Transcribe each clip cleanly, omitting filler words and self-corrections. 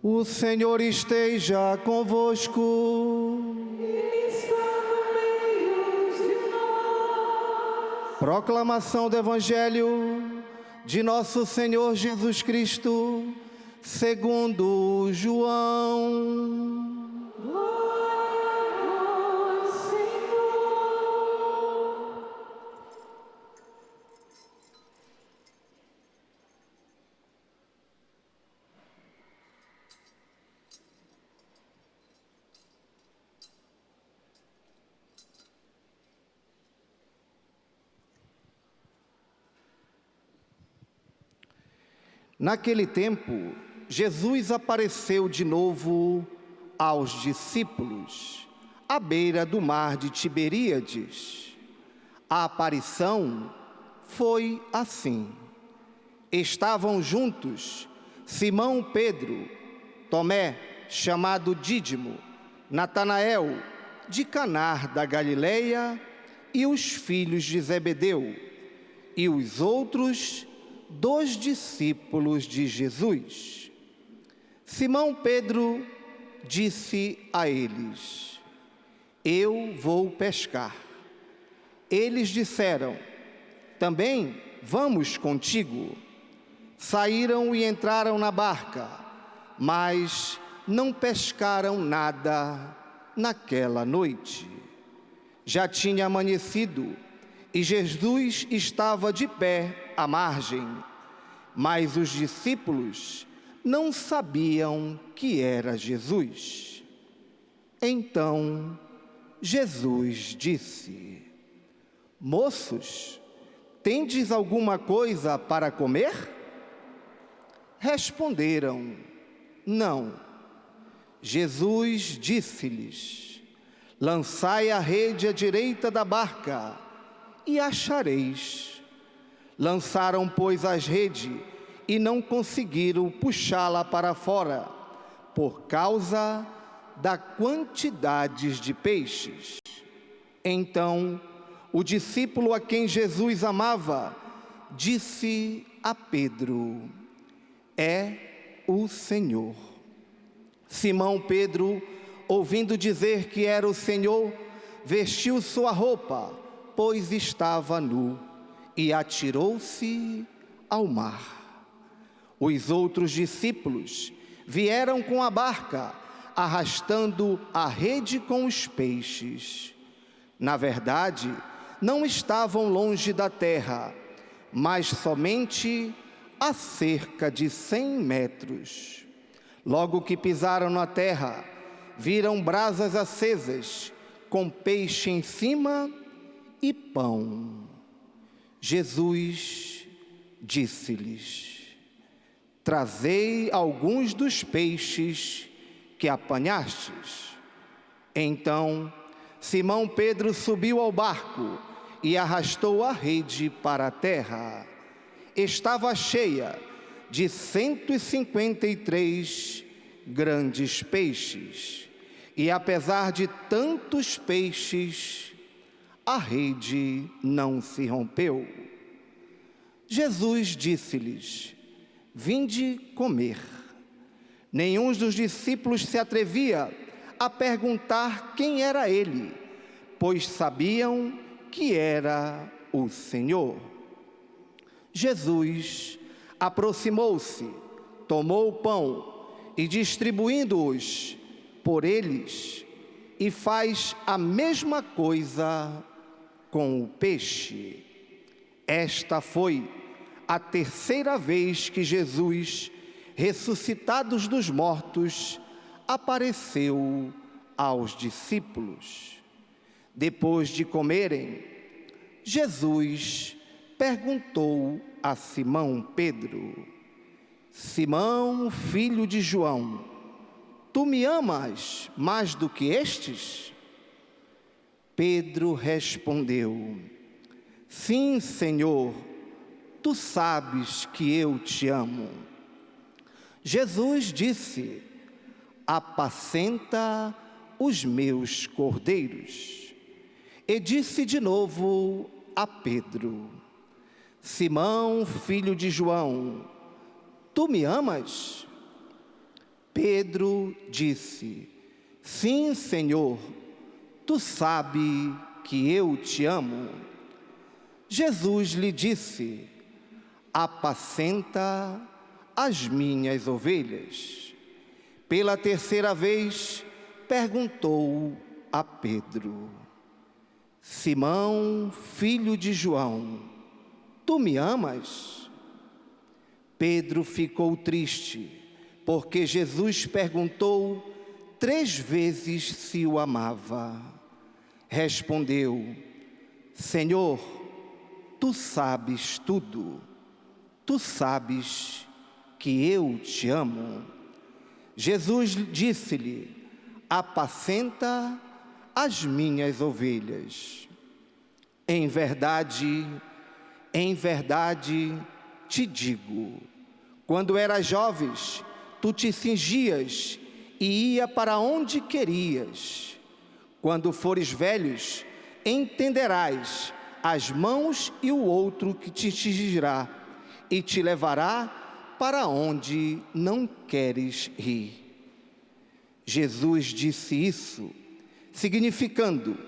O Senhor esteja convosco. Ele está no meio de nós. Proclamação do Evangelho de nosso Senhor Jesus Cristo, segundo João. Glória a vós, Senhor. Naquele tempo, Jesus apareceu de novo aos discípulos, à beira do mar de Tiberíades. A aparição foi assim. Estavam juntos Simão Pedro, Tomé, chamado Dídimo, Natanael, de Caná da Galileia, e os filhos de Zebedeu, e os outros 2 discípulos de Jesus. Simão Pedro disse a eles: Eu vou pescar. Eles disseram: Também vamos contigo. Saíram e entraram na barca, mas não pescaram nada naquela noite. Já tinha amanhecido e Jesus estava de pé à margem, mas os discípulos não sabiam que era Jesus. Então Jesus disse: Moços, tendes alguma coisa para comer? Responderam: Não. Jesus disse-lhes: Lançai a rede à direita da barca e achareis. Lançaram, pois, as redes e não conseguiram puxá-la para fora, por causa da quantidade de peixes. Então, o discípulo a quem Jesus amava disse a Pedro: É o Senhor. Simão Pedro, ouvindo dizer que era o Senhor, vestiu sua roupa, pois estava nu, e atirou-se ao mar. Os outros discípulos vieram com a barca, arrastando a rede com os peixes. Na verdade, não estavam longe da terra, mas somente a cerca de 100 metros. Logo que pisaram na terra, viram brasas acesas, com peixe em cima e pão. Jesus disse-lhes: Trazei alguns dos peixes que apanhastes. Então, Simão Pedro subiu ao barco e arrastou a rede para a terra. Estava cheia de 153 grandes peixes, e apesar de tantos peixes, a rede não se rompeu. Jesus disse-lhes: Vinde comer. Nenhum dos discípulos se atrevia a perguntar quem era ele, pois sabiam que era o Senhor. Jesus aproximou-se, tomou o pão e, distribuindo-os por eles, e faz a mesma coisa com o peixe. Esta foi a 3ª vez que Jesus, ressuscitado dos mortos, apareceu aos discípulos. Depois de comerem, Jesus perguntou a Simão Pedro: Simão, filho de João, tu me amas mais do que estes? Pedro respondeu: Sim, Senhor, tu sabes que eu te amo. Jesus disse: Apacenta os meus cordeiros. E disse de novo a Pedro: Simão, filho de João, tu me amas? Pedro disse: Sim, Senhor, tu sabes que eu te amo. Jesus lhe disse: apacenta as minhas ovelhas. Pela terceira vez, perguntou a Pedro: Simão, filho de João, tu me amas? Pedro ficou triste, porque Jesus perguntou 3 vezes se o amava. Respondeu: Senhor, tu sabes tudo. Tu sabes que eu te amo. Jesus disse-lhe: apacenta as minhas ovelhas. Em verdade te digo, quando eras jovem, tu te cingias e ia para onde querias. Quando fores velhos, entenderás as mãos e o outro que te cingirá e te levará para onde não queres ir. Jesus disse isso, significando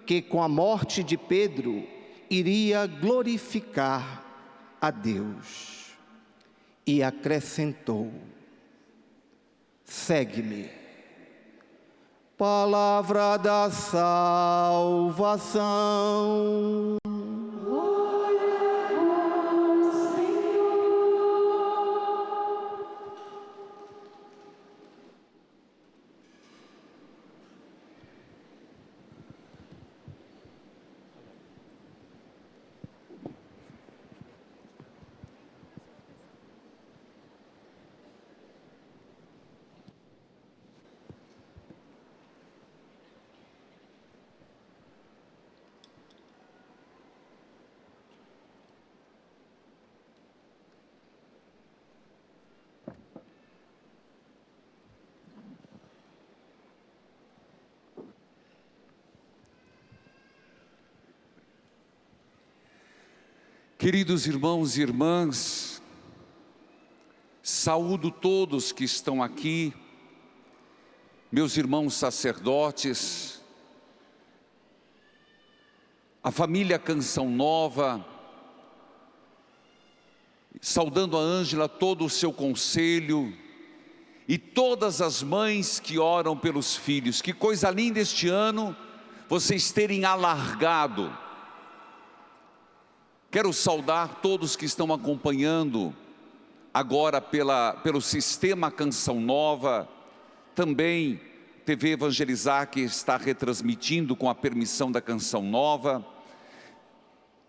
que com a morte de Pedro iria glorificar a Deus. E acrescentou: segue-me. Palavra da salvação. Queridos irmãos e irmãs, saúdo todos que estão aqui, meus irmãos sacerdotes, a família Canção Nova, saudando a Ângela, todo o seu conselho e todas as mães que oram pelos filhos. Que coisa linda este ano vocês terem alargado. Quero saudar todos que estão acompanhando agora pelo Sistema Canção Nova, também TV Evangelizar, que está retransmitindo com a permissão da Canção Nova.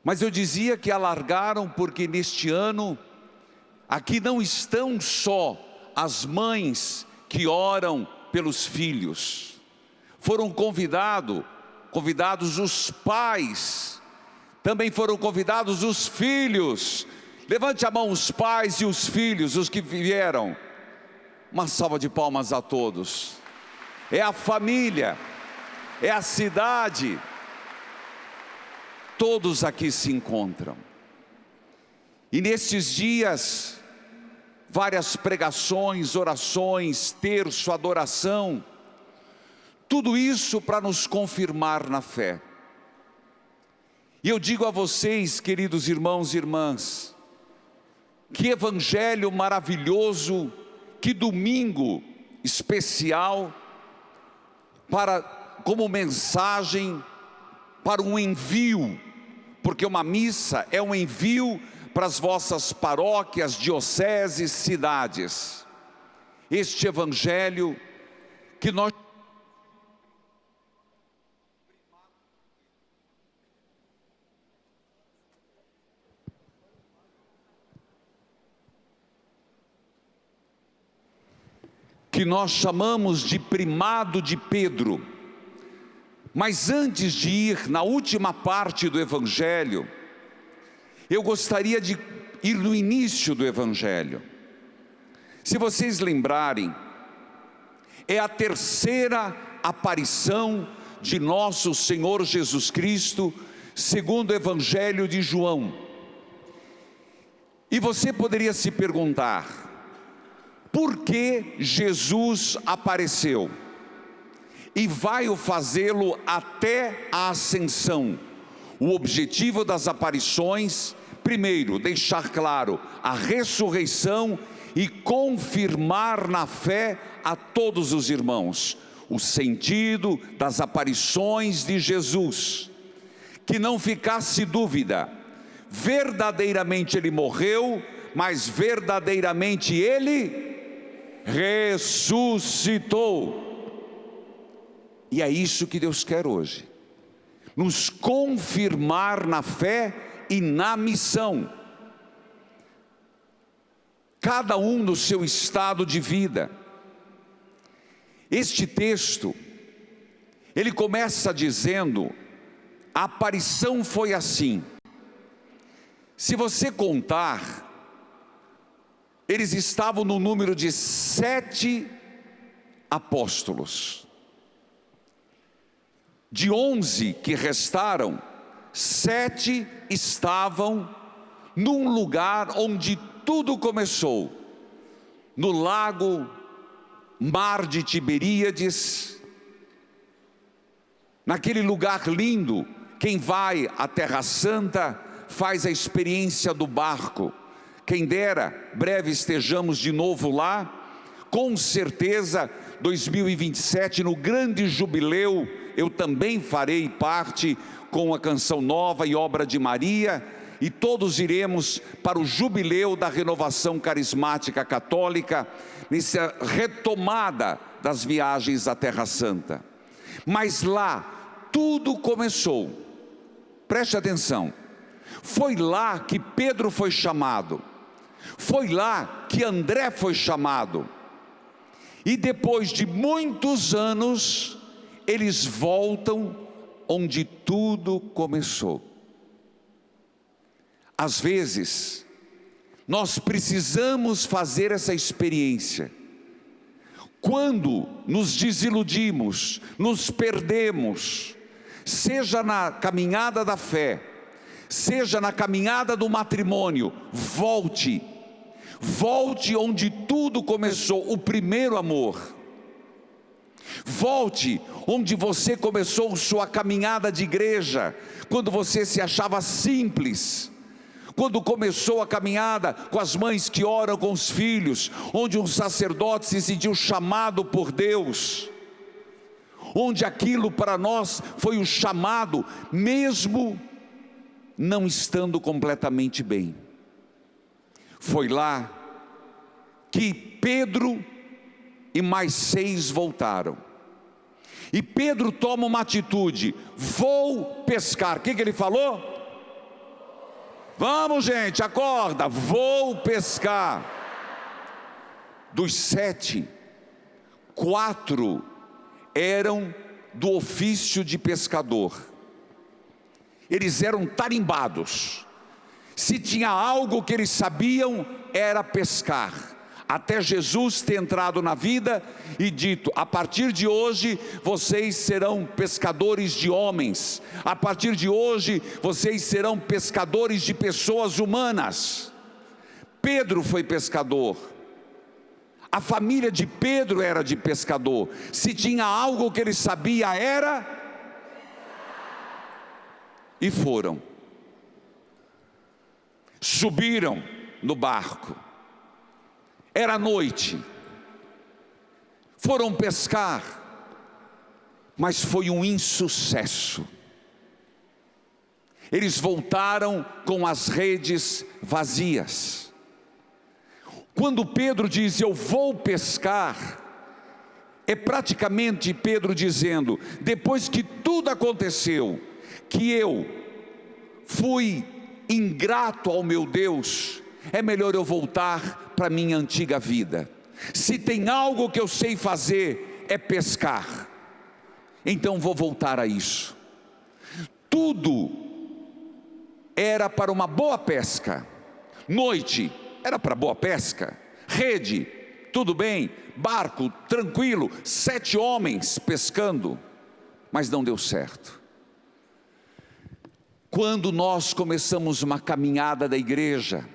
Mas eu dizia que alargaram porque neste ano, aqui não estão só as mães que oram pelos filhos. Foram convidados os pais. Também foram convidados os filhos. Levante a mão os pais e os filhos, os que vieram. Uma salva de palmas a todos. É a família, é a cidade. Todos aqui se encontram. E nestes dias, várias pregações, orações, terço, adoração. Tudo isso para nos confirmar na fé. E eu digo a vocês, queridos irmãos e irmãs, que evangelho maravilhoso, que domingo especial, como mensagem para um envio, porque uma missa é um envio para as vossas paróquias, dioceses, cidades. Este evangelho que nós chamamos de primado de Pedro. Mas antes de ir na última parte do Evangelho, eu gostaria de ir no início do Evangelho. Se vocês lembrarem, é a terceira aparição de nosso Senhor Jesus Cristo, segundo o Evangelho de João. E você poderia se perguntar: por que Jesus apareceu. E vai o fazê-lo até a ascensão. O objetivo das aparições, primeiro, deixar claro a ressurreição e confirmar na fé a todos os irmãos o sentido das aparições de Jesus. Que não ficasse dúvida, verdadeiramente ele morreu, mas verdadeiramente ele ressuscitou. E é isso que Deus quer hoje, nos confirmar na fé e na missão, cada um no seu estado de vida. Este texto, ele começa dizendo, a aparição foi assim. Se você contar, eles estavam no número de 7 apóstolos. De 11 que restaram, 7 estavam num lugar onde tudo começou, no lago, mar de Tiberíades, naquele lugar lindo. Quem vai à Terra Santa faz a experiência do barco. Quem dera, breve estejamos de novo lá. Com certeza, 2027, no grande jubileu, eu também farei parte com a Canção Nova e Obra de Maria, e todos iremos para o jubileu da renovação carismática católica, nessa retomada das viagens à Terra Santa. Mas lá tudo começou, preste atenção, foi lá que Pedro foi chamado, foi lá que André foi chamado, e depois de muitos anos, eles voltam onde tudo começou. Às vezes, nós precisamos fazer essa experiência. Quando nos desiludimos, nos perdemos, seja na caminhada da fé, seja na caminhada do matrimônio, volte onde tudo começou, o primeiro amor. Volte onde você começou sua caminhada de igreja, quando você se achava simples, quando começou a caminhada com as mães que oram com os filhos, onde um sacerdote se sentiu chamado por Deus, onde aquilo para nós foi o chamado, mesmo não estando completamente bem. Foi lá que Pedro e mais 6 voltaram. E Pedro toma uma atitude, vou pescar. O que ele falou? Vamos, gente, acorda, vou pescar. Dos 7, 4 eram do ofício de pescador. Eles eram tarimbados. Se tinha algo que eles sabiam, era pescar. Até Jesus ter entrado na vida e dito, a partir de hoje vocês serão pescadores de homens, a partir de hoje vocês serão pescadores de pessoas humanas. Pedro foi pescador, a família de Pedro era de pescador. Se tinha algo que ele sabia era, e foram, subiram no barco. Era noite, foram pescar, mas foi um insucesso. Eles voltaram com as redes vazias. Quando Pedro diz, eu vou pescar, é praticamente Pedro dizendo, depois que tudo aconteceu, que eu fui ingrato ao meu Deus, é melhor eu voltar para minha antiga vida. Se tem algo que eu sei fazer, é pescar. Então vou voltar a isso. Tudo era para uma boa pesca. Noite era para boa pesca. Rede, tudo bem. Barco, tranquilo. 7 homens pescando. Mas não deu certo. Quando nós começamos uma caminhada da igreja,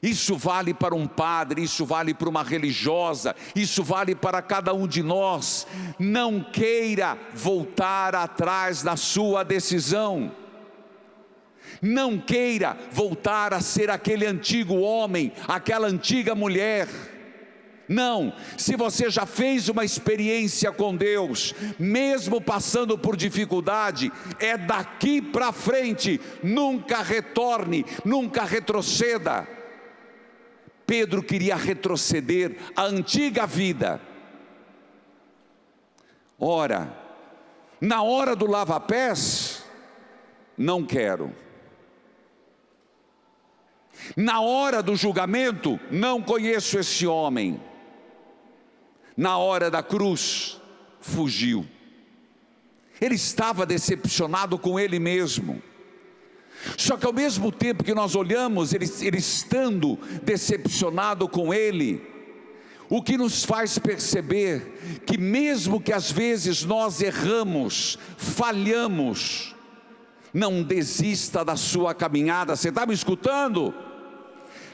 Isso vale para um padre, isso vale para uma religiosa, isso vale para cada um de nós. Não queira voltar atrás na sua decisão. Não queira voltar a ser aquele antigo homem, aquela antiga mulher. Não, se você já fez uma experiência com Deus, mesmo passando por dificuldade, é daqui para frente, nunca retorne, nunca retroceda. Pedro queria retroceder à antiga vida. Ora, na hora do lava-pés, não quero. Na hora do julgamento, não conheço esse homem. Na hora da cruz, fugiu. Ele estava decepcionado com ele mesmo. Só que ao mesmo tempo que nós olhamos, ele estando decepcionado com ele, o que nos faz perceber que mesmo que às vezes nós erramos, falhamos, não desista da sua caminhada. Você está me escutando?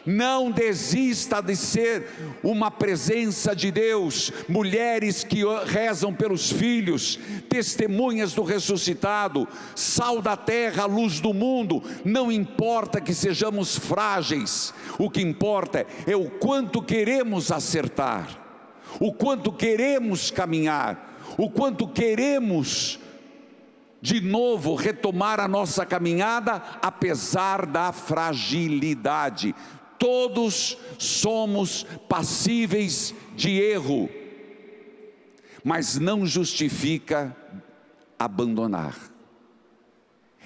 Não desista de ser uma presença de Deus. Mulheres que rezam pelos filhos, testemunhas do ressuscitado, sal da terra, luz do mundo. Não importa que sejamos frágeis, o que importa é o quanto queremos acertar, o quanto queremos caminhar, o quanto queremos de novo retomar a nossa caminhada, apesar da fragilidade. Todos somos passíveis de erro, mas não justifica abandonar.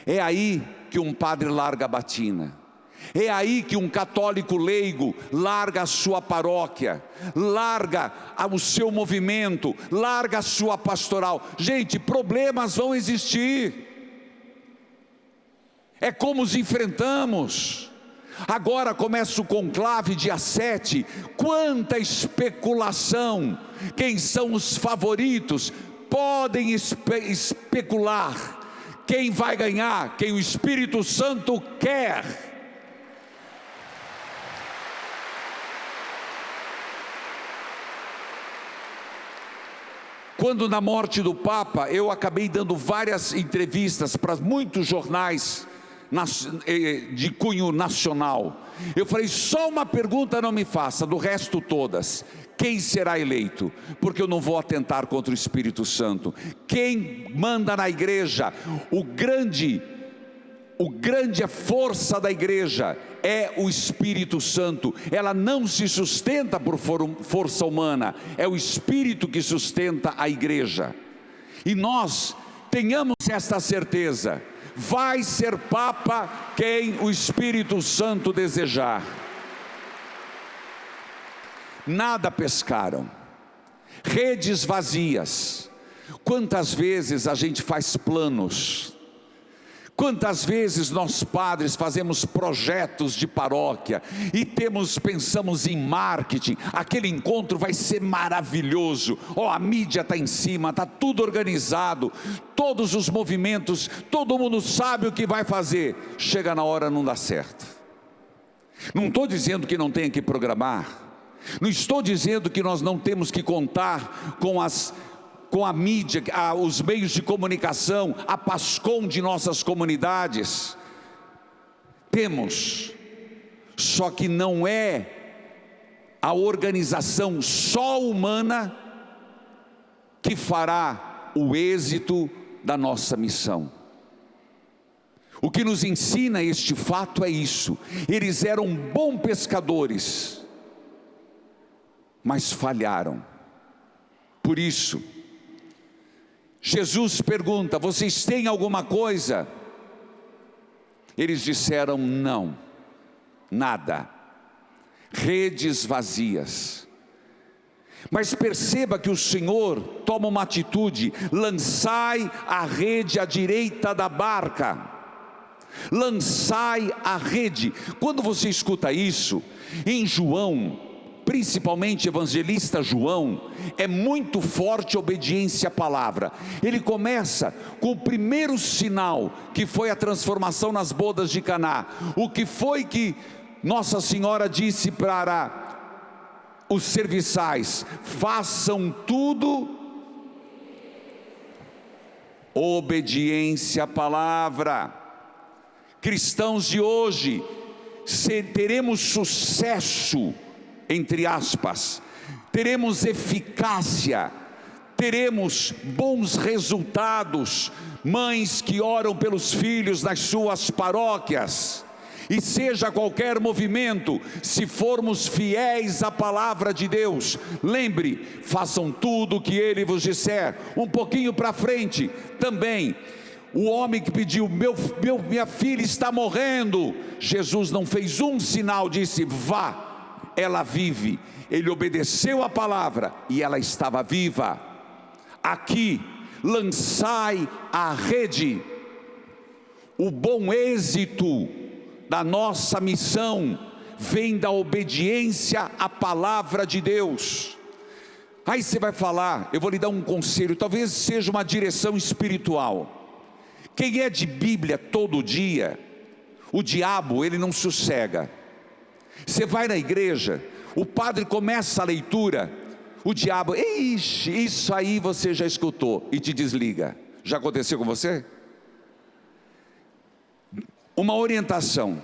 É aí que um padre larga a batina, é aí que um católico leigo larga a sua paróquia, larga o seu movimento, larga a sua pastoral. Gente, problemas vão existir, é como os enfrentamos. Agora começa o conclave dia 7, quanta especulação, quem são os favoritos, podem especular, quem vai ganhar, quem o Espírito Santo quer. Quando na morte do Papa, eu acabei dando várias entrevistas para muitos jornais de cunho nacional. Eu falei, só uma pergunta não me faça, do resto todas: quem será eleito? Porque eu não vou atentar contra o Espírito Santo. Quem manda na igreja, o grande força da igreja é o Espírito Santo. Ela não se sustenta por força humana, é o Espírito que sustenta a igreja. E nós tenhamos esta certeza: vai ser Papa quem o Espírito Santo desejar. Nada pescaram, redes vazias. Quantas vezes a gente faz planos, quantas vezes nós padres fazemos projetos de paróquia e pensamos em marketing, aquele encontro vai ser maravilhoso, a mídia está em cima, está tudo organizado, todos os movimentos, todo mundo sabe o que vai fazer, chega na hora não dá certo. Não estou dizendo que não tenha que programar, não estou dizendo que nós não temos que contar com a mídia, os meios de comunicação, a PASCOM de nossas comunidades. Temos, só que não é a organização só humana que fará o êxito da nossa missão. O que nos ensina este fato é isso: eles eram bons pescadores, mas falharam. Por isso, Jesus pergunta: vocês têm alguma coisa? Eles disseram não, nada, redes vazias. Mas perceba que o Senhor toma uma atitude: lançai a rede à direita da barca, lançai a rede. Quando você escuta isso, em João, principalmente evangelista João, é muito forte a obediência à palavra. Ele começa com o primeiro sinal, que foi a transformação nas bodas de Caná. O que foi que Nossa Senhora disse para os serviçais: façam tudo obediência à palavra. Cristãos de hoje, teremos sucesso, entre aspas, teremos eficácia, teremos bons resultados. Mães que oram pelos filhos nas suas paróquias, e seja qualquer movimento, se formos fiéis à palavra de Deus, lembre, façam tudo o que Ele vos disser. Um pouquinho para frente, também, o homem que pediu, minha filha está morrendo, Jesus não fez um sinal, disse: vá, ela vive. Ele obedeceu a palavra e ela estava viva. Aqui, lançai a rede. O bom êxito da nossa missão vem da obediência à palavra de Deus. Aí você vai falar, eu vou lhe dar um conselho, talvez seja uma direção espiritual. Quem é de Bíblia todo dia, o diabo, ele não sossega. Você vai na igreja, o padre começa a leitura, o diabo, ixi, isso aí você já escutou, e te desliga. Já aconteceu com você? Uma orientação: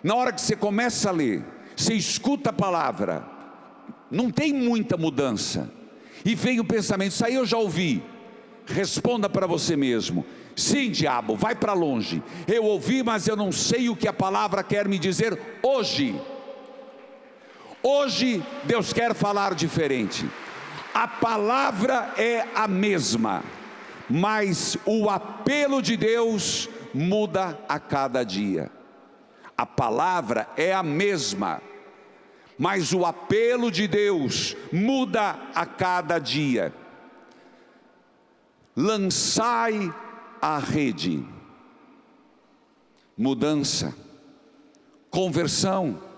na hora que você começa a ler, você escuta a palavra, não tem muita mudança, e vem o pensamento: isso aí eu já ouvi. Responda para você mesmo: sim, diabo, vai para longe, eu ouvi, mas eu não sei o que a palavra quer me dizer hoje. Hoje Deus quer falar diferente. A palavra é a mesma, mas o apelo de Deus muda a cada dia. A palavra é a mesma, mas o apelo de Deus muda a cada dia. Lançai a rede. Mudança, conversão.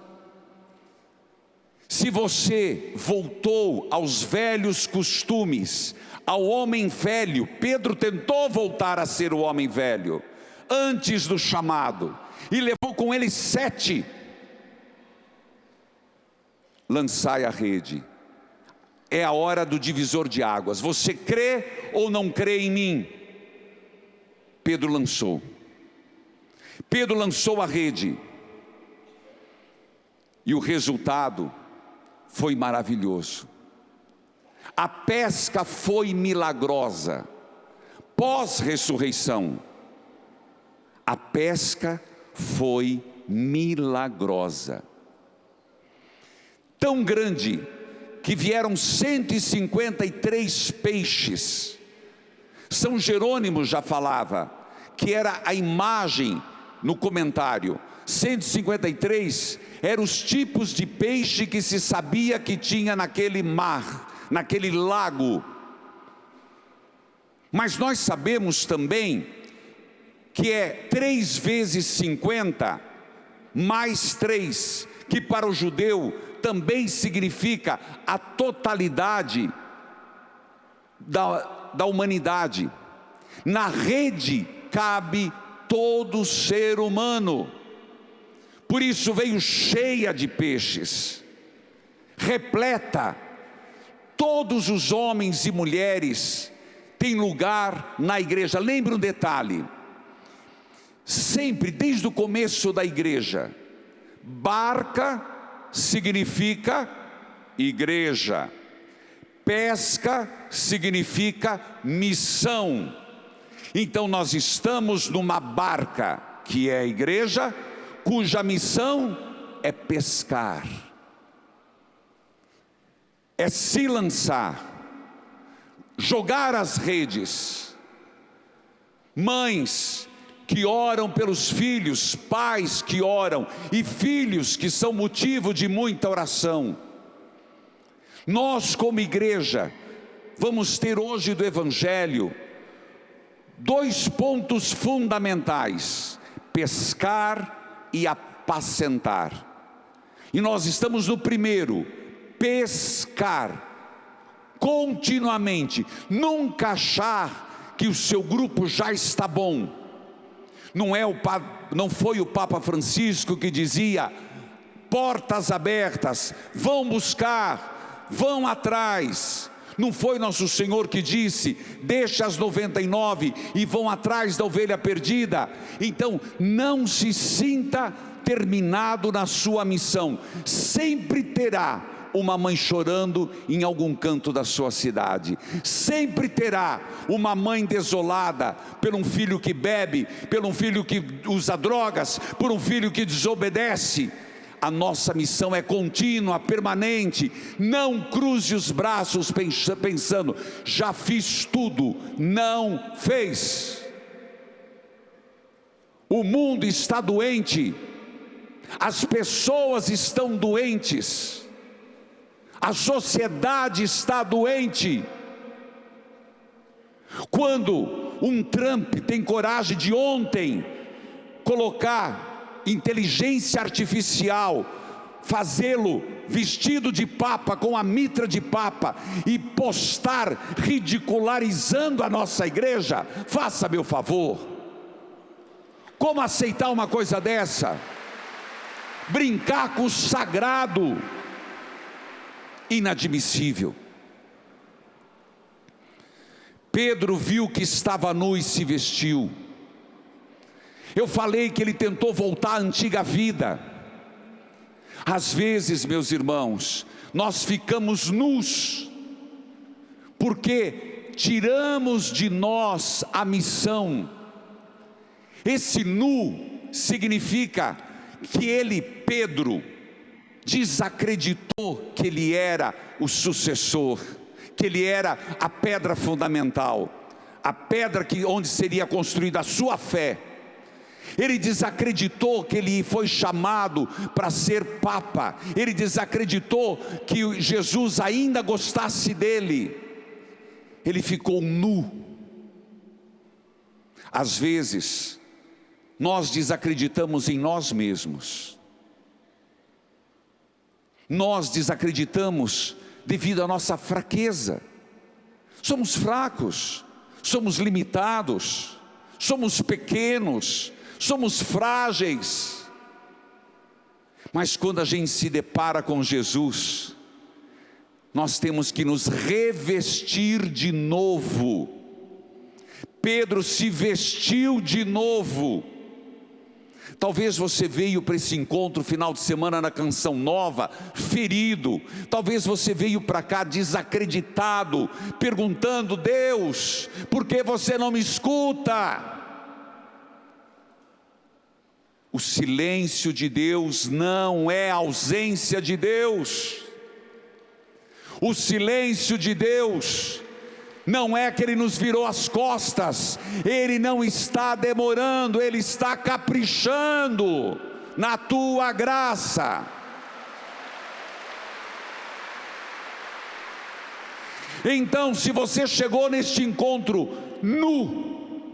Se você voltou aos velhos costumes, ao homem velho, Pedro tentou voltar a ser o homem velho, antes do chamado, e levou com ele 7. Lançai a rede. É a hora do divisor de águas. Você crê ou não crê em mim? Pedro lançou a rede, e o resultado foi maravilhoso. A pesca foi milagrosa. Pós-ressurreição, a pesca foi milagrosa. Tão grande que vieram 153 peixes. São Jerônimo já falava que era a imagem no comentário. 153 eram os tipos de peixe que se sabia que tinha naquele mar, naquele lago. Mas nós sabemos também que é 3 vezes 50 mais 3, que para o judeu também significa a totalidade da humanidade. Na rede cabe todo ser humano. Por isso veio cheia de peixes, repleta. Todos os homens e mulheres têm lugar na igreja. Lembre um detalhe: sempre desde o começo da igreja, barca significa igreja, pesca significa missão. Então nós estamos numa barca que é a igreja, cuja missão é pescar, é se lançar, jogar as redes. Mães que oram pelos filhos, pais que oram, e filhos que são motivo de muita oração. Nós como igreja vamos ter hoje do Evangelho 2 pontos fundamentais: pescar e apacentar. E nós estamos no primeiro: pescar continuamente. Nunca achar que o seu grupo já está bom. Não foi o Papa Francisco que dizia: portas abertas, vão buscar, vão atrás. Não foi nosso Senhor que disse: deixa as 99 e vão atrás da ovelha perdida? Então não se sinta terminado na sua missão. Sempre terá uma mãe chorando em algum canto da sua cidade. Sempre terá uma mãe desolada por um filho que bebe, por um filho que usa drogas, por um filho que desobedece. A nossa missão é contínua, permanente. Não cruze os braços pensando: já fiz tudo. Não fez. O mundo está doente, as pessoas estão doentes, a sociedade está doente. Quando um Trump tem coragem de ontem colocar inteligência artificial, fazê-lo vestido de papa, com a mitra de papa, e postar ridicularizando a nossa igreja, faça meu favor. Como aceitar uma coisa dessa? Brincar com o sagrado, inadmissível. Pedro viu que estava nu e se vestiu. Eu falei que ele tentou voltar à antiga vida. Às vezes, meus irmãos, nós ficamos nus, porque tiramos de nós a missão. Esse nu significa que ele, Pedro, desacreditou que ele era o sucessor, que ele era a pedra fundamental, a pedra onde seria construída a sua fé. Ele desacreditou que ele foi chamado para ser papa. Ele desacreditou que Jesus ainda gostasse dele. Ele ficou nu. Às vezes nós desacreditamos em nós mesmos. Nós desacreditamos devido à nossa fraqueza. Somos fracos, somos limitados, somos pequenos, somos frágeis. Mas quando a gente se depara com Jesus, nós temos que nos revestir de novo. Pedro se vestiu de novo. Talvez você veio para esse encontro final de semana na Canção Nova ferido. Talvez você veio para cá desacreditado, perguntando: Deus, por que você não me escuta? O silêncio de Deus não é ausência de Deus. O silêncio de Deus não é que Ele nos virou as costas. Ele não está demorando, Ele está caprichando na tua graça. Então, se você chegou neste encontro nu,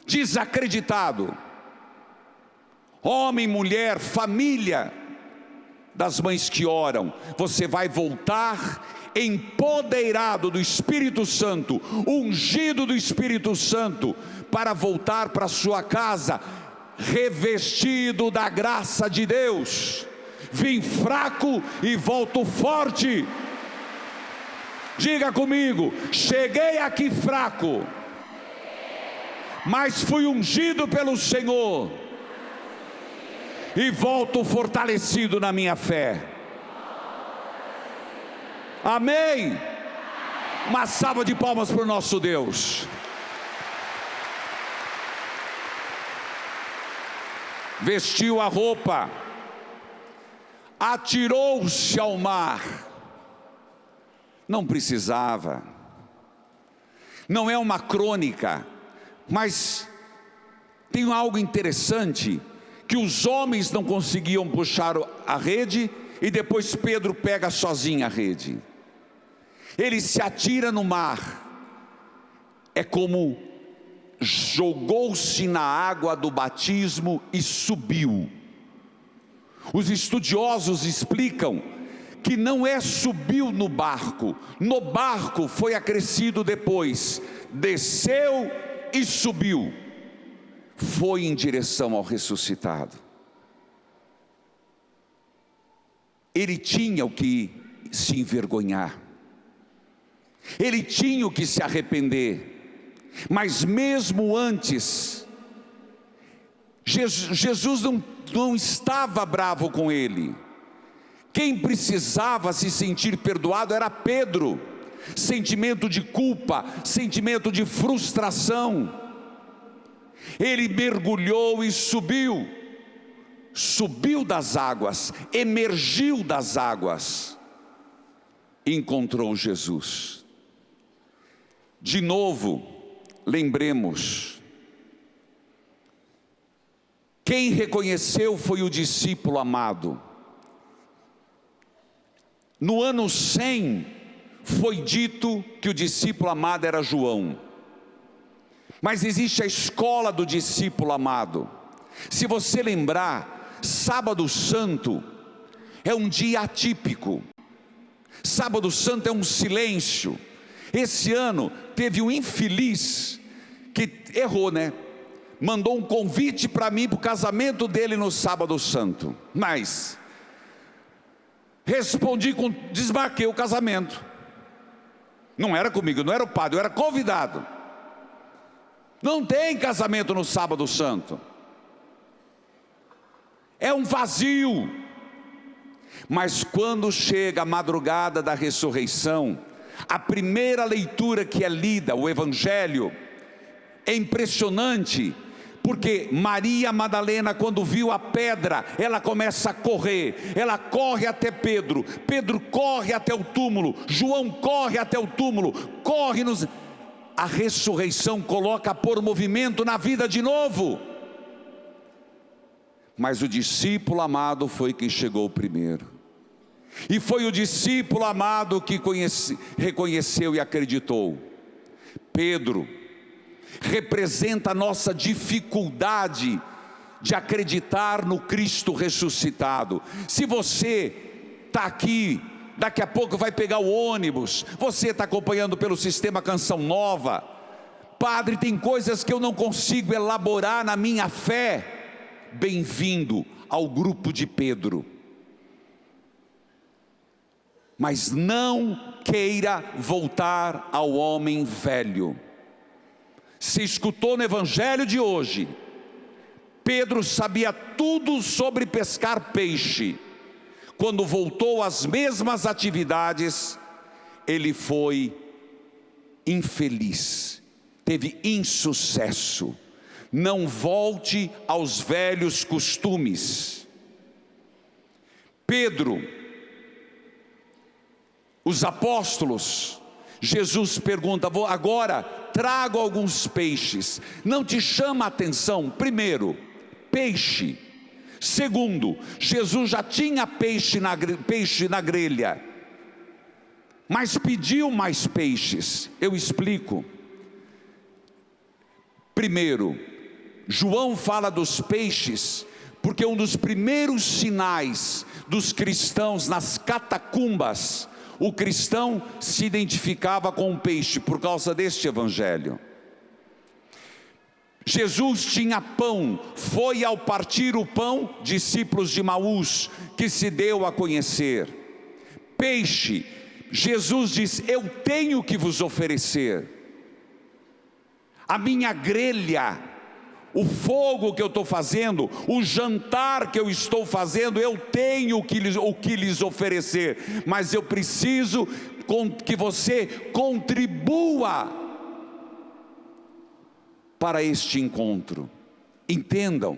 desacreditado, homem, mulher, família das mães que oram, você vai voltar empoderado do Espírito Santo, ungido do Espírito Santo, para voltar para sua casa, revestido da graça de Deus. Vim fraco e volto forte. Diga comigo: cheguei aqui fraco, mas fui ungido pelo Senhor, e volto fortalecido na minha fé. Amém? Uma salva de palmas para o nosso Deus. Vestiu a roupa, atirou-se ao mar. Não precisava. Não é uma crônica, mas tem algo interessante, que os homens não conseguiam puxar a rede, e depois Pedro pega sozinho a rede. Ele se atira no mar. É como jogou-se na água do batismo e subiu. Os estudiosos explicam que não é subiu no barco foi acrescido depois, desceu e subiu, foi em direção ao ressuscitado. ele tinha o que se envergonhar, ele tinha o que se arrepender, mas mesmo antes, Jesus não estava bravo com ele. Quem precisava se sentir perdoado era Pedro. Sentimento de culpa, sentimento de frustração. Ele mergulhou e subiu das águas, emergiu das águas, encontrou Jesus. De novo, lembremos, quem reconheceu foi o discípulo amado. No ano 100, foi dito que o discípulo amado era João. Mas existe a escola do discípulo amado. Se você lembrar, Sábado Santo é um dia atípico. Sábado Santo é um silêncio. Esse ano teve um infeliz que errou, né? Mandou um convite para mim para o casamento dele no Sábado Santo. Mas respondi desmarquei o casamento. Não era comigo, não era o padre, eu era convidado. Não tem casamento no Sábado Santo. É um vazio. Mas quando chega a madrugada da ressurreição, a primeira leitura que é lida, o Evangelho, é impressionante, porque Maria Madalena, quando viu a pedra, ela começa a correr, ela corre até Pedro, Pedro corre até o túmulo, João corre até o túmulo, a ressurreição coloca por movimento na vida de novo. Mas o discípulo amado foi quem chegou primeiro, e foi o discípulo amado que reconheceu e acreditou. Pedro representa a nossa dificuldade de acreditar no Cristo ressuscitado. Se você está aqui, daqui a pouco vai pegar o ônibus, você está acompanhando pelo sistema Canção Nova, padre, tem coisas que eu não consigo elaborar na minha fé. Bem-vindo ao grupo de Pedro. Mas não queira voltar ao homem velho. Se escutou no Evangelho de hoje, Pedro sabia tudo sobre pescar peixe. Quando voltou às mesmas atividades, ele foi infeliz, teve insucesso. Não volte aos velhos costumes. Pedro, os apóstolos, Jesus pergunta: agora trago alguns peixes. Não te chama a atenção? Primeiro, peixe. Segundo, Jesus já tinha peixe na grelha, mas pediu mais peixes. Eu explico. Primeiro, João fala dos peixes, porque um dos primeiros sinais dos cristãos nas catacumbas, o cristão se identificava com o peixe por causa deste evangelho. Jesus tinha pão, foi ao partir o pão, discípulos de Maús, que se deu a conhecer. Peixe, Jesus diz: eu tenho que vos oferecer. A minha grelha, o fogo que eu estou fazendo, o jantar que eu estou fazendo, eu tenho o que lhes oferecer, mas eu preciso que você contribua para este encontro. Entendam,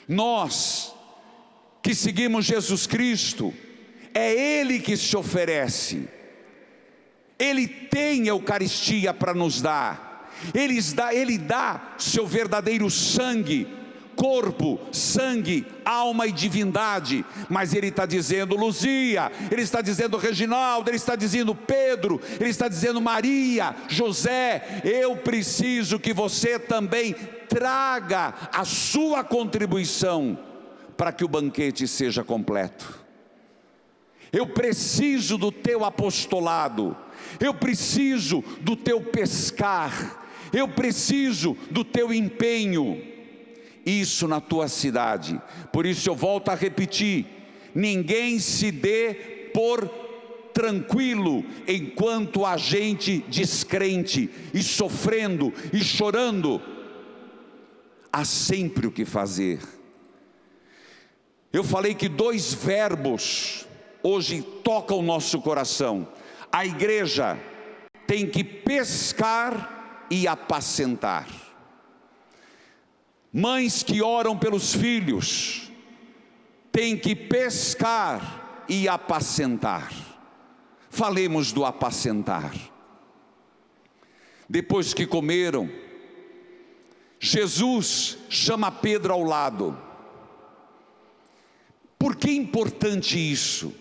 nós que seguimos Jesus Cristo, é Ele que se oferece, Ele tem Eucaristia para nos dar. Ele dá seu verdadeiro sangue, corpo, sangue, alma e divindade. Mas Ele está dizendo Luzia, Ele está dizendo Reginaldo, Ele está dizendo Pedro, Ele está dizendo Maria, José, eu preciso que você também traga a sua contribuição para que o banquete seja completo. Eu preciso do teu apostolado, eu preciso do teu pescar, eu preciso do teu empenho, isso na tua cidade. Por isso eu volto a repetir, ninguém se dê por tranquilo enquanto há gente descrente e sofrendo e chorando. Há sempre o que fazer. Eu falei que 2 verbos hoje tocam o nosso coração. A igreja tem que pescar e apacentar. Mães que oram pelos filhos têm que pescar e apacentar. Falemos do apacentar. Depois que comeram, Jesus chama Pedro ao lado. Por que é importante isso?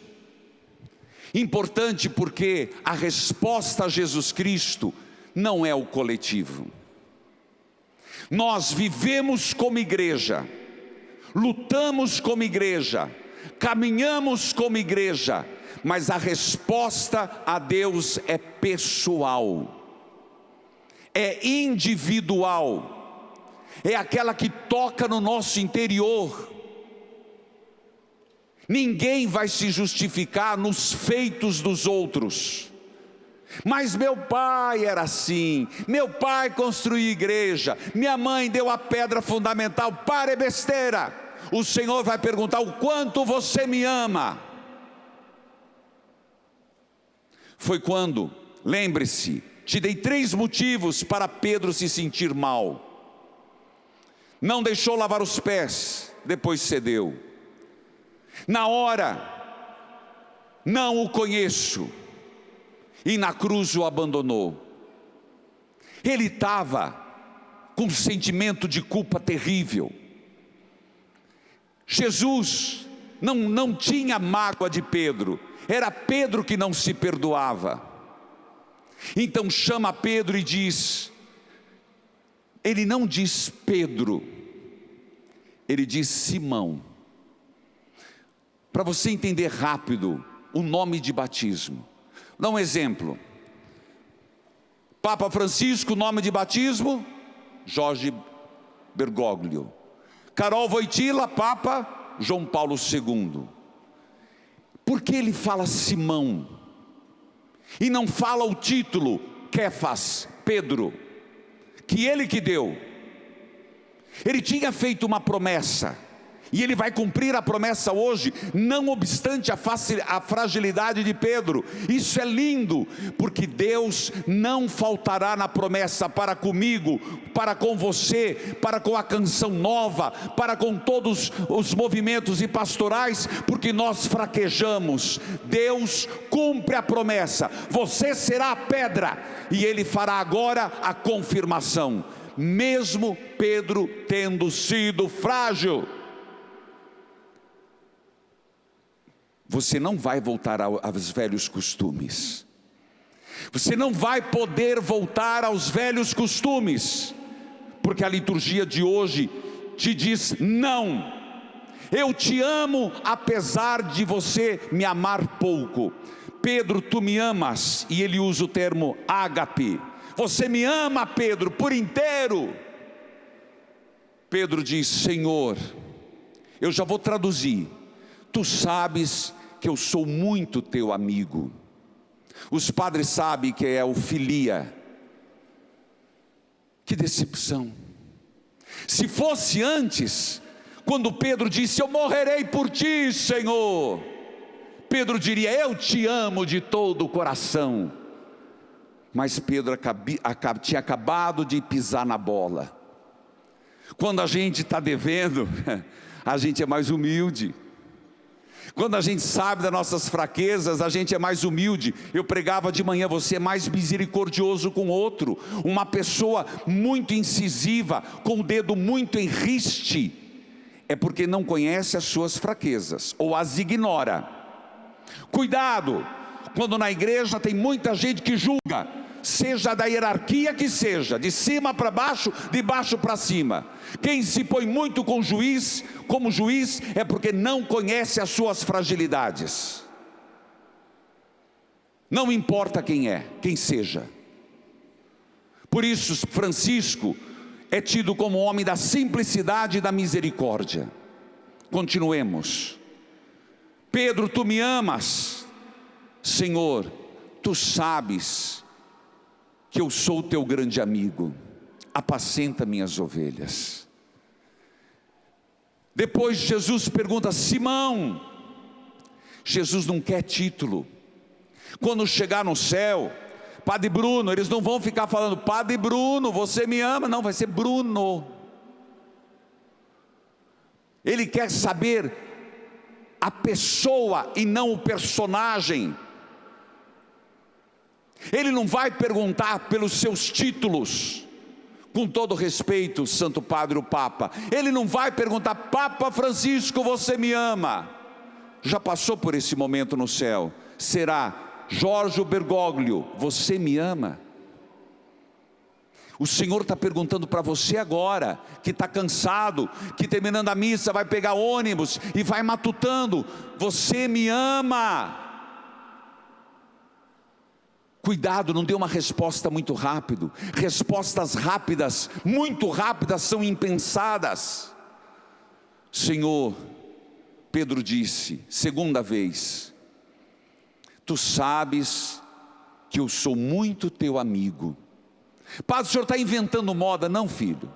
Importante porque a resposta a Jesus Cristo não é o coletivo. Nós vivemos como igreja, lutamos como igreja, caminhamos como igreja, mas a resposta a Deus é pessoal, é individual, é aquela que toca no nosso interior. Ninguém vai se justificar nos feitos dos outros. Mas meu pai era assim, meu pai construiu igreja, minha mãe deu a pedra fundamental. Para, é besteira. O Senhor vai perguntar: o quanto você me ama? Foi quando, lembre-se, te dei 3 motivos para Pedro se sentir mal. Não deixou lavar os pés, depois cedeu. Na hora, não o conheço, e na cruz o abandonou. Ele estava com um sentimento de culpa terrível. Jesus não tinha mágoa de Pedro, era Pedro que não se perdoava. Então chama Pedro e diz, ele não diz Pedro, ele diz Simão. Para você entender rápido o nome de batismo. Dá um exemplo. Papa Francisco, nome de batismo, Jorge Bergoglio. Carol Wojtyla, Papa João Paulo II. Por que ele fala Simão? E não fala o título, Kefas, Pedro, que ele que deu. Ele tinha feito uma promessa, e ele vai cumprir a promessa hoje, não obstante a fragilidade de Pedro. Isso é lindo, porque Deus não faltará na promessa para comigo, para com você, para com a Canção Nova, para com todos os movimentos e pastorais, porque nós fraquejamos. Deus cumpre a promessa, você será a pedra, e Ele fará agora a confirmação, mesmo Pedro tendo sido frágil. Você não vai voltar aos velhos costumes. Você não vai poder voltar aos velhos costumes, porque a liturgia de hoje te diz não. Eu te amo apesar de você me amar pouco. Pedro, tu me amas, e ele usa o termo ágape. Você me ama, Pedro, por inteiro. Pedro diz: Senhor, eu já vou traduzir. Tu sabes que eu sou muito teu amigo. Os padres sabem que é o filia. Que decepção. Se fosse antes, quando Pedro disse: eu morrerei por ti, Senhor, Pedro diria: eu te amo de todo o coração. Mas Pedro tinha acabado de pisar na bola. Quando a gente está devendo, a gente é mais humilde. Quando a gente sabe das nossas fraquezas, a gente é mais humilde. Eu pregava de manhã: você é mais misericordioso com o outro. Uma pessoa muito incisiva, com o dedo muito em riste, é porque não conhece as suas fraquezas, ou as ignora. Cuidado, quando na igreja tem muita gente que julga, seja da hierarquia que seja, de cima para baixo, de baixo para cima. Quem se põe muito como juiz é porque não conhece as suas fragilidades. Não importa quem seja. Por isso Francisco é tido como homem da simplicidade e da misericórdia. Continuemos. Pedro, tu me amas? Senhor, tu sabes que eu sou o teu grande amigo, apacenta minhas ovelhas. Depois Jesus pergunta: Simão. Jesus não quer título. Quando chegar no céu, Padre Bruno, eles não vão ficar falando: Padre Bruno, você me ama. Não, vai ser Bruno. Ele quer saber a pessoa e não o personagem. Ele não vai perguntar pelos seus títulos. Com todo respeito, Santo Padre o Papa, ele não vai perguntar: Papa Francisco, você me ama? Já passou por esse momento no céu. Será: Jorge Bergoglio, você me ama? O Senhor está perguntando para você agora, que está cansado, que terminando a missa vai pegar ônibus e vai matutando: você me ama? Cuidado, não dê uma resposta muito rápido. Respostas rápidas, muito rápidas, são impensadas. Senhor, Pedro disse, segunda vez: tu sabes que eu sou muito teu amigo. Padre, o senhor está inventando moda? Não, filho.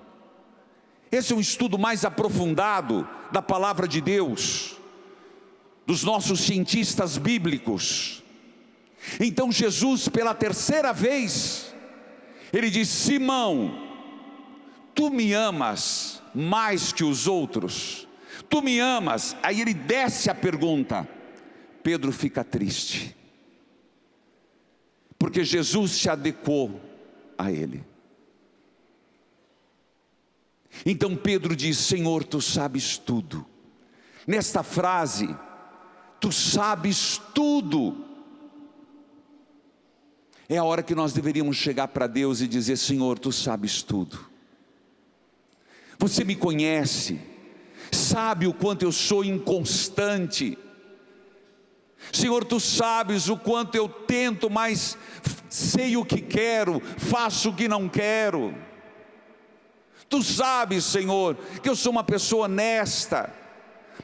Esse é um estudo mais aprofundado da palavra de Deus, dos nossos cientistas bíblicos. Então Jesus, pela terceira vez, ele diz: Simão, tu me amas mais que os outros? Tu me amas? Aí ele desce a pergunta. Pedro fica triste, porque Jesus se adequou a ele. Então Pedro diz: Senhor, tu sabes tudo. Nesta frase, tu sabes tudo, é a hora que nós deveríamos chegar para Deus e dizer: Senhor, tu sabes tudo. Você me conhece, sabe o quanto eu sou inconstante. Senhor, tu sabes o quanto eu tento, mas sei o que quero, faço o que não quero. Tu sabes, Senhor, que eu sou uma pessoa honesta,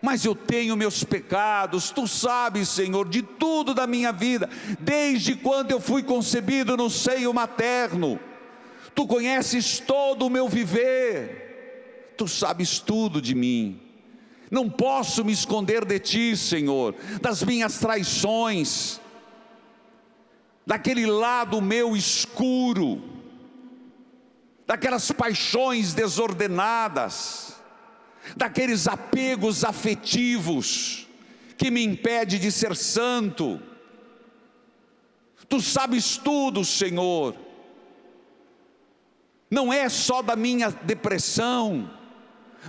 mas eu tenho meus pecados. Tu sabes, Senhor, de tudo da minha vida, desde quando eu fui concebido no seio materno. Tu conheces todo o meu viver, tu sabes tudo de mim. Não posso me esconder de ti, Senhor, das minhas traições, daquele lado meu escuro, daquelas paixões desordenadas, daqueles apegos afetivos que me impede de ser santo. Tu sabes tudo, Senhor. Não é só da minha depressão,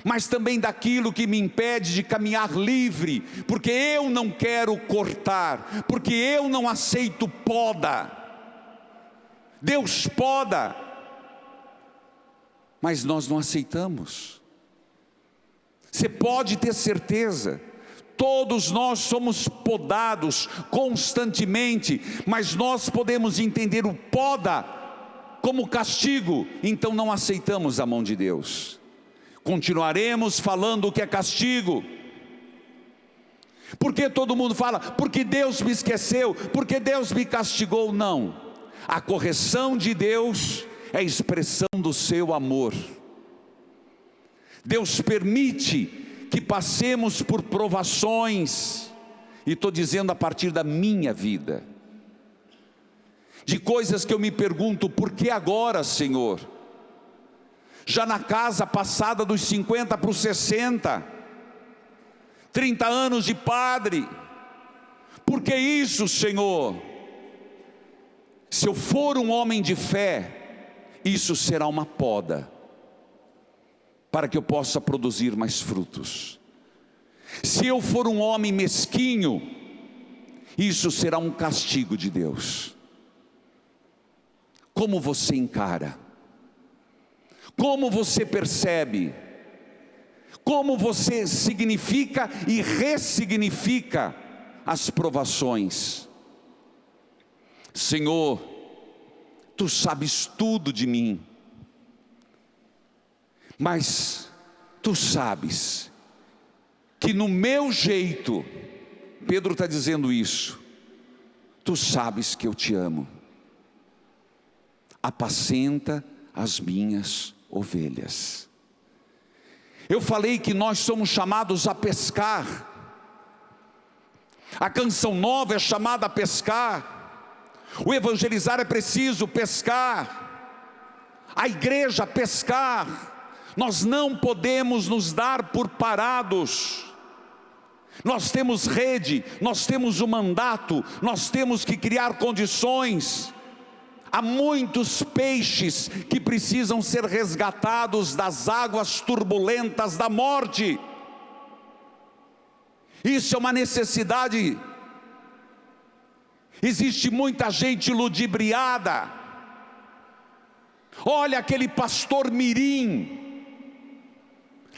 mas também daquilo que me impede de caminhar livre, porque eu não quero cortar, porque eu não aceito poda. Deus poda, mas nós não aceitamos. Você pode ter certeza, todos nós somos podados constantemente, mas nós podemos entender o poda como castigo, então não aceitamos a mão de Deus. Continuaremos falando o que é castigo. Porque todo mundo fala: porque Deus me esqueceu, porque Deus me castigou. Não, a correção de Deus é a expressão do seu amor. Deus permite que passemos por provações, e estou dizendo a partir da minha vida, de coisas que eu me pergunto: por que agora, Senhor? Já na casa passada dos 50 para os 60, 30 anos de padre, por que isso, Senhor? Se eu for um homem de fé, isso será uma poda, para que eu possa produzir mais frutos. Se eu for um homem mesquinho, isso será um castigo de Deus. Como você encara? Como você percebe? Como você significa e ressignifica as provações? Senhor, tu sabes tudo de mim, mas tu sabes que no meu jeito Pedro está dizendo isso. Tu sabes que eu te amo. Apacenta as minhas ovelhas. Eu falei que nós somos chamados a pescar. A canção nova é chamada a pescar. O evangelizar é preciso pescar. A igreja pescar. Nós não podemos nos dar por parados. Nós temos rede, nós temos o mandato, nós temos que criar condições. Há muitos peixes que precisam ser resgatados das águas turbulentas da morte. Isso é uma necessidade. Existe muita gente ludibriada. Olha aquele pastor mirim,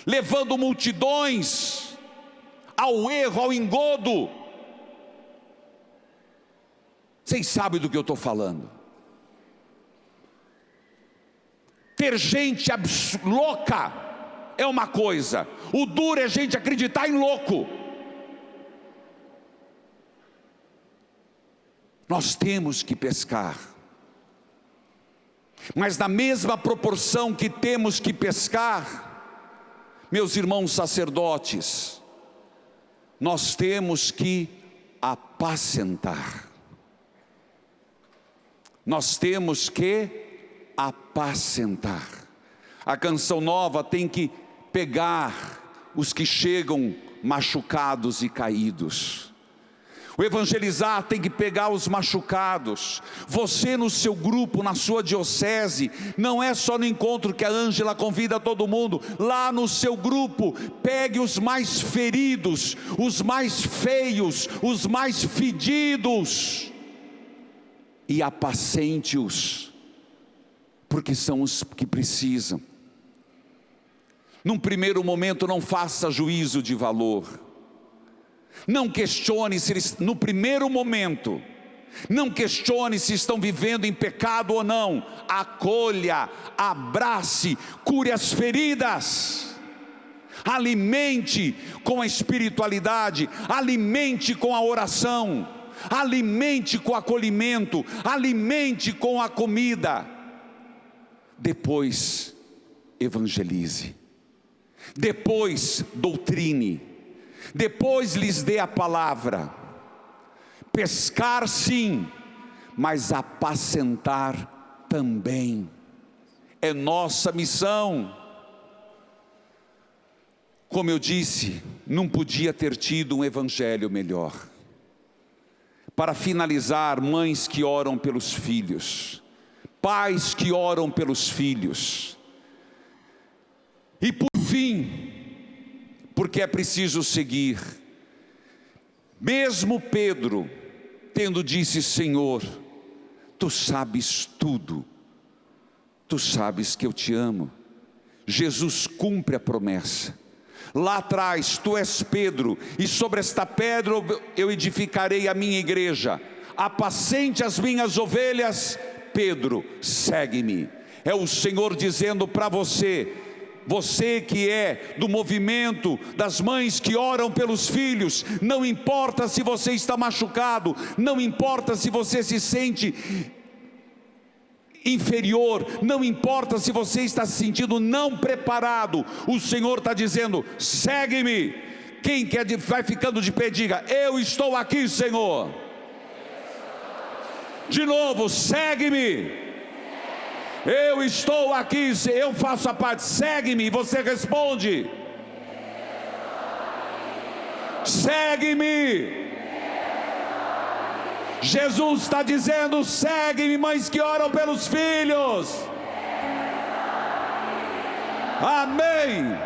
levando multidões ao erro, ao engodo. Vocês sabem do que eu estou falando. Ter gente louca é uma coisa, o duro é gente acreditar em louco. Nós temos que pescar, mas na mesma proporção que temos que pescar, meus irmãos sacerdotes, nós temos que apacentar. Nós temos que apacentar. A canção nova tem que pegar os que chegam machucados e caídos. O evangelizar tem que pegar os machucados. Você no seu grupo, na sua diocese, não é só no encontro que a Ângela convida todo mundo. Lá no seu grupo, pegue os mais feridos, os mais feios, os mais fedidos e apacente-os, porque são os que precisam. Num primeiro momento não faça juízo de valor. Não questione se eles, no primeiro momento, não questione se estão vivendo em pecado ou não. Acolha, abrace, cure as feridas. Alimente com a espiritualidade, alimente com a oração, alimente com o acolhimento, alimente com a comida. Depois evangelize, depois doutrine, depois lhes dê a palavra. Pescar sim, mas apacentar também é nossa missão. Como eu disse, não podia ter tido um evangelho melhor. Para finalizar, mães que oram pelos filhos, pais que oram pelos filhos, e por fim, porque é preciso seguir, mesmo Pedro tendo disse: Senhor, tu sabes tudo, tu sabes que eu te amo. Jesus cumpre a promessa. Lá atrás, tu és Pedro, e sobre esta pedra eu edificarei a minha igreja. Apacente as minhas ovelhas. Pedro, segue-me. É o Senhor dizendo para você, você que é do movimento das mães que oram pelos filhos, não importa se você está machucado, não importa se você se sente inferior, não importa se você está se sentindo não preparado, o Senhor está dizendo: segue-me. Quem quer vai ficando de pé, diga: eu estou aqui, Senhor. De novo, segue-me. Eu estou aqui, eu faço a parte, segue-me. E você responde: segue-me. Jesus está dizendo: segue-me, mães que oram pelos filhos. Amém.